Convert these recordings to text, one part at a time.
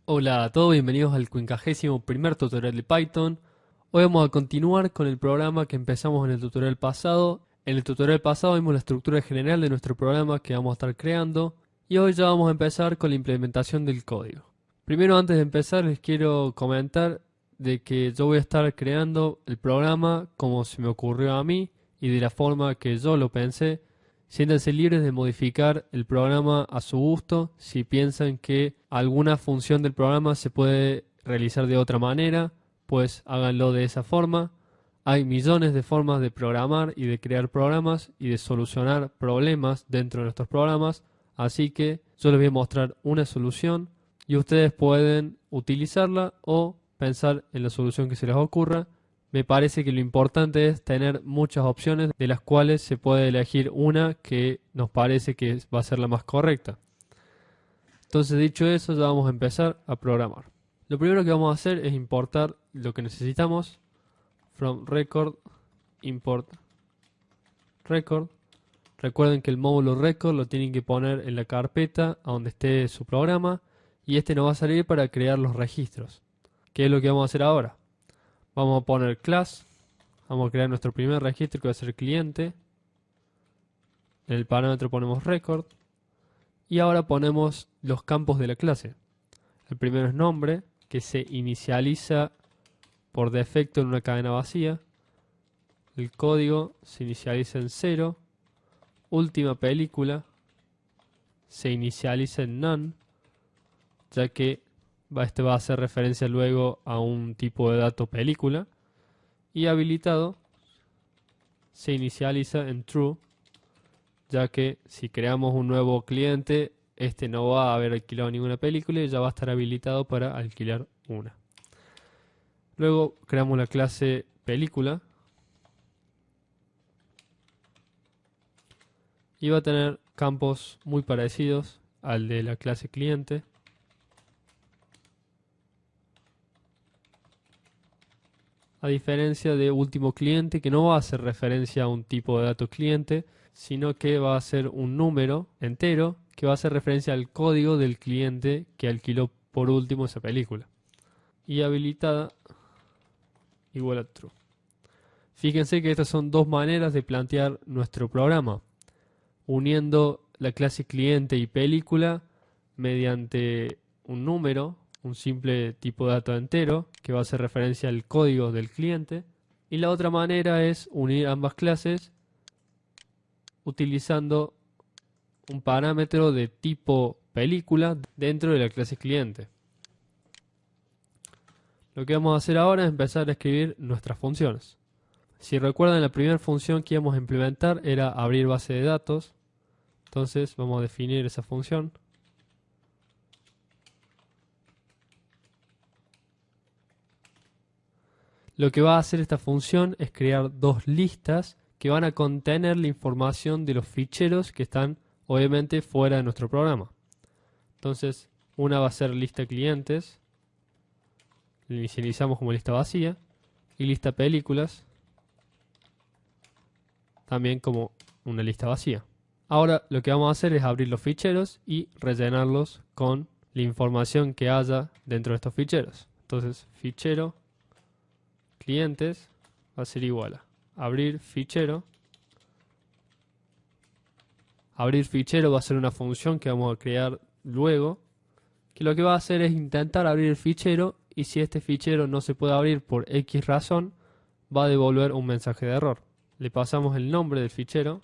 Hola a todos, bienvenidos al 51º tutorial de Python. Hoy vamos a continuar con el programa que empezamos en el tutorial pasado. En el tutorial pasado vimos la estructura general de nuestro programa que vamos a estar creando y hoy ya vamos a empezar con la implementación del código. Primero, antes de empezar, les quiero comentar de que yo voy a estar creando el programa como se me ocurrió a mí y de la forma que yo lo pensé. Siéntanse libres de modificar el programa a su gusto si piensan que alguna función del programa se puede realizar de otra manera, pues háganlo de esa forma. Hay millones de formas de programar y de crear programas y de solucionar problemas dentro de nuestros programas, así que yo les voy a mostrar una solución y ustedes pueden utilizarla o pensar en la solución que se les ocurra. Me parece que lo importante es tener muchas opciones de las cuales se puede elegir una que nos parece que va a ser la más correcta. Entonces, dicho eso, ya vamos a empezar a programar. Lo primero que vamos a hacer es importar lo que necesitamos. From record, import record. Recuerden que el módulo record lo tienen que poner en la carpeta a donde esté su programa y este nos va a salir para crear los registros. ¿Qué es lo que vamos a hacer ahora? Vamos a poner class. Vamos a crear nuestro primer registro que va a ser cliente. En el parámetro ponemos record. Y ahora ponemos los campos de la clase. El primero es nombre, que se inicializa por defecto en una cadena vacía. El código se inicializa en 0. Última película se inicializa en none, ya que este va a hacer referencia luego a un tipo de dato película. Y habilitado se inicializa en true, ya que si creamos un nuevo cliente, este no va a haber alquilado ninguna película y ya va a estar habilitado para alquilar una. Luego creamos la clase película y va a tener campos muy parecidos al de la clase cliente. A diferencia de último cliente, que no va a hacer referencia a un tipo de dato cliente, sino que va a ser un número entero que va a hacer referencia al código del cliente que alquiló por último esa película. Y habilitada igual a true. Fíjense que estas son dos maneras de plantear nuestro programa, uniendo la clase cliente y película mediante un número, un simple tipo de dato entero, que va a hacer referencia al código del cliente. Y la otra manera es unir ambas clases utilizando un parámetro de tipo película dentro de la clase cliente. Lo que vamos a hacer ahora es empezar a escribir nuestras funciones. Si recuerdan, la primera función que íbamos a implementar era abrir base de datos. Entonces vamos a definir esa función. Lo que va a hacer esta función es crear dos listas que van a contener la información de los ficheros que están obviamente fuera de nuestro programa. Entonces, una va a ser lista clientes, la inicializamos como lista vacía, y lista películas, también como una lista vacía. Ahora lo que vamos a hacer es abrir los ficheros y rellenarlos con la información que haya dentro de estos ficheros. Entonces, fichero clientes va a ser igual a abrir fichero. Abrir fichero va a ser una función que vamos a crear luego, que lo que va a hacer es intentar abrir el fichero y si este fichero no se puede abrir por X razón, va a devolver un mensaje de error. Le pasamos el nombre del fichero.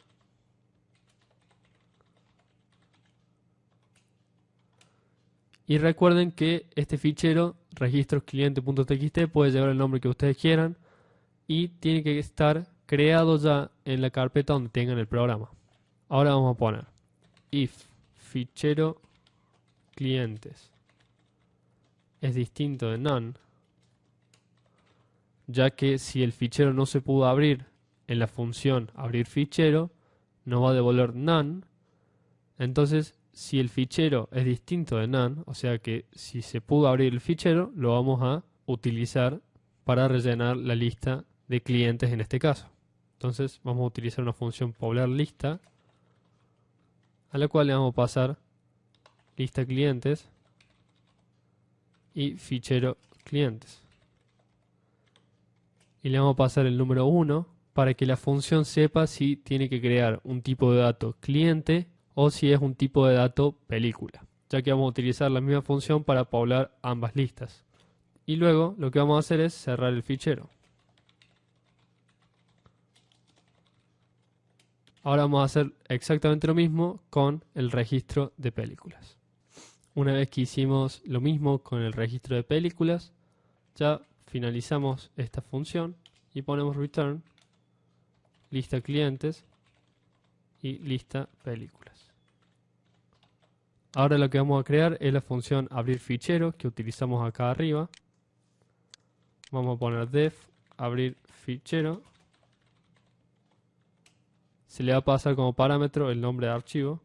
Y recuerden que este fichero, registroscliente.txt, puede llevar el nombre que ustedes quieran y tiene que estar creado ya en la carpeta donde tengan el programa. Ahora vamos a poner if fichero clientes es distinto de none, ya que si el fichero no se pudo abrir en la función abrir fichero, nos va a devolver none. Entonces, si el fichero es distinto de none, o sea que si se pudo abrir el fichero, lo vamos a utilizar para rellenar la lista de clientes en este caso. Entonces, vamos a utilizar una función poblar lista, a la cual le vamos a pasar lista clientes y fichero clientes. Y le vamos a pasar el número 1 para que la función sepa si tiene que crear un tipo de dato cliente o si es un tipo de dato película, ya que vamos a utilizar la misma función para poblar ambas listas. Y luego lo que vamos a hacer es cerrar el fichero. Ahora vamos a hacer exactamente lo mismo con el registro de películas. Una vez que hicimos lo mismo con el registro de películas, ya finalizamos esta función y ponemos return, lista clientes y lista películas. Ahora lo que vamos a crear es la función abrir fichero que utilizamos acá arriba. Vamos a poner def abrir fichero. Se le va a pasar como parámetro el nombre de archivo.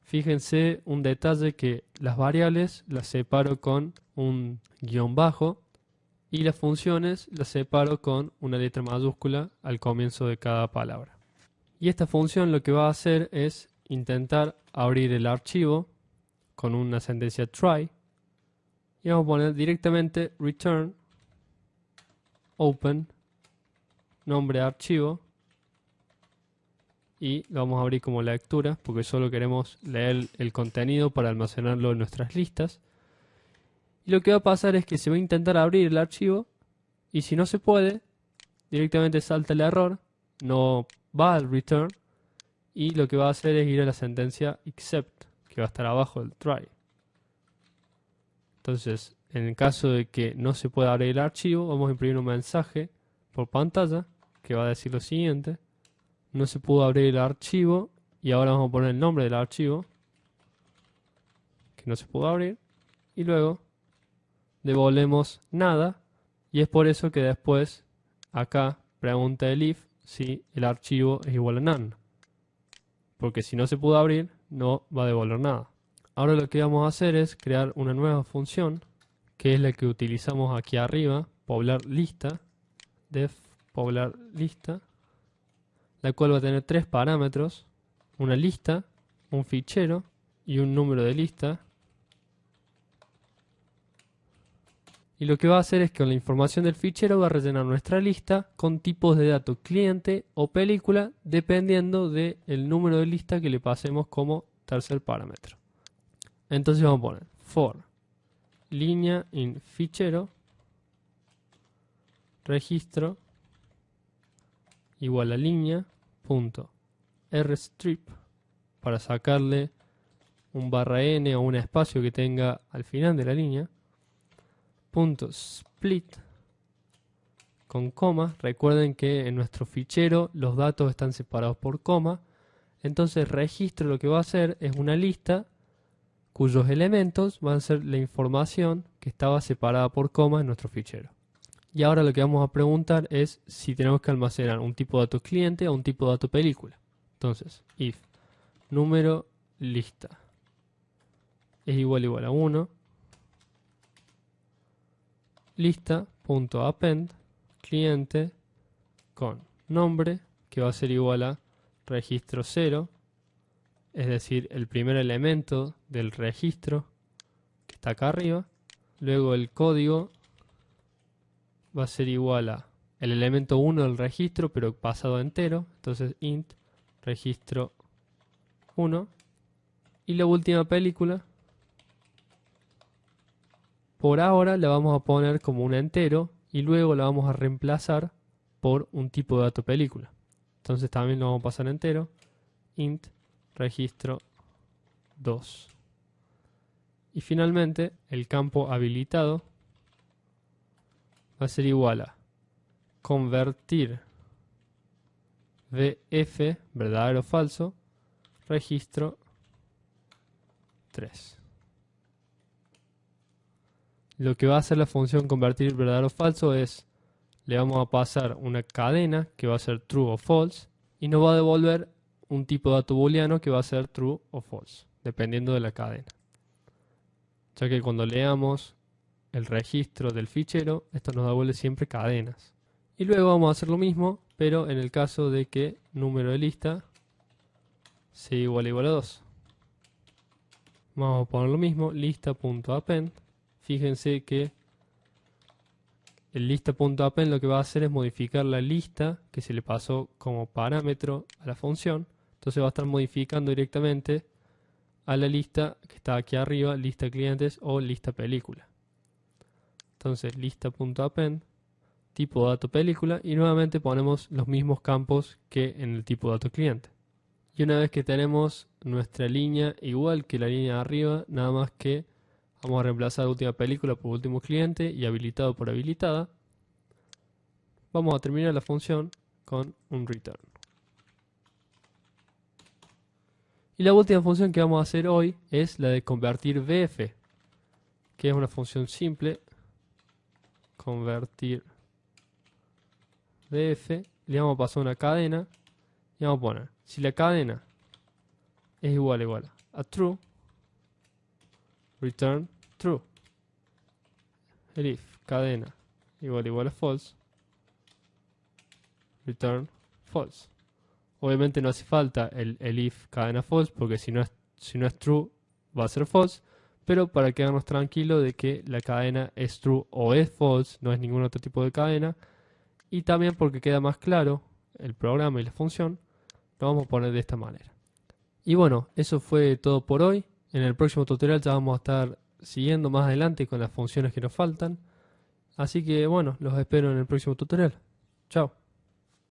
Fíjense un detalle que las variables las separo con un guión bajo y las funciones las separo con una letra mayúscula al comienzo de cada palabra. Y esta función lo que va a hacer es intentar abrir el archivo con una sentencia try y vamos a poner directamente return open nombre de archivo y lo vamos a abrir como lectura porque solo queremos leer el contenido para almacenarlo en nuestras listas. Y lo que va a pasar es que se va a intentar abrir el archivo y si no se puede, directamente salta el error, no va al return y lo que va a hacer es ir a la sentencia except, que va a estar abajo del try. Entonces, en el caso de que no se pueda abrir el archivo, vamos a imprimir un mensaje por pantalla que va a decir lo siguiente: no se pudo abrir el archivo y ahora vamos a poner el nombre del archivo que no se pudo abrir y luego devolvemos nada y es por eso que después acá pregunta el if si el archivo es igual a none, porque si no se pudo abrir no va a devolver nada. Ahora lo que vamos a hacer es crear una nueva función que es la que utilizamos aquí arriba, poblar lista, def poblar lista, la cual va a tener tres parámetros: una lista, un fichero y un número de lista. Y lo que va a hacer es que con la información del fichero va a rellenar nuestra lista con tipos de datos cliente o película dependiendo del número de lista que le pasemos como tercer parámetro. Entonces vamos a poner for línea in fichero registro igual a línea punto rstrip para sacarle un /n o un espacio que tenga al final de la línea, punto split con coma. Recuerden que en nuestro fichero los datos están separados por coma, entonces registro lo que va a hacer es una lista cuyos elementos van a ser la información que estaba separada por coma en nuestro fichero. Y ahora lo que vamos a preguntar es si tenemos que almacenar un tipo de dato cliente o un tipo de dato película. Entonces, if número lista es igual a 1, lista.append cliente con nombre que va a ser igual a registro 0, es decir, el primer elemento del registro que está acá arriba. Luego el código va a ser igual a el elemento 1 del registro pero pasado a entero, entonces int registro 1. Y la última película por ahora la vamos a poner como un entero y luego la vamos a reemplazar por un tipo de dato película. Entonces también lo vamos a pasar entero, int registro 2. Y finalmente el campo habilitado va a ser igual a convertir VF, verdadero o falso, registro 3. Lo que va a hacer la función convertir verdadero o falso es, le vamos a pasar una cadena que va a ser true o false y nos va a devolver un tipo de dato booleano que va a ser true o false, dependiendo de la cadena. Ya que cuando leamos el registro del fichero, esto nos devuelve siempre cadenas. Y luego vamos a hacer lo mismo, pero en el caso de que número de lista sea igual a 2. Vamos a poner lo mismo, lista.append. Fíjense que el lista.append lo que va a hacer es modificar la lista que se le pasó como parámetro a la función. Entonces va a estar modificando directamente a la lista que está aquí arriba, lista clientes o lista película. Entonces lista.append, tipo dato película, y nuevamente ponemos los mismos campos que en el tipo dato cliente. Y una vez que tenemos nuestra línea igual que la línea de arriba, nada más que vamos a reemplazar última película por último cliente y habilitado por habilitada, vamos a terminar la función con un return. Y la última función que vamos a hacer hoy es la de convertir VF, que es una función simple. Convertir VF, le vamos a pasar una cadena y vamos a poner, si la cadena es igual a true, return true. El if cadena igual a false, return false. Obviamente no hace falta el if cadena false, porque si no es true va a ser false, pero para quedarnos tranquilos de que la cadena es true o es false, no es ningún otro tipo de cadena, y también porque queda más claro el programa y la función, lo vamos a poner de esta manera. Y bueno, eso fue todo por hoy. En el próximo tutorial ya vamos a estar siguiendo más adelante con las funciones que nos faltan. Así que bueno, los espero en el próximo tutorial. Chao.